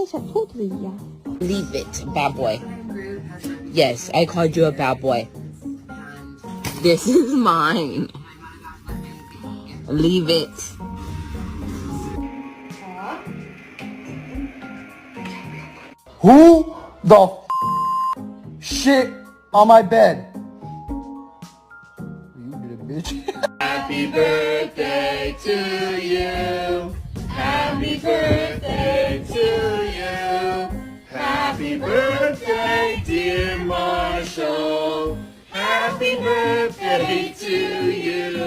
像小兔子一样。Leave it, bad boy. Yes, I called you a bad boy. This is mine. Leave it. Who the shit on my bed? You did it, bitch. Happy birthday to you. Happy birthday to you. Happy birthday, dear Marshall. Happy birthday to you.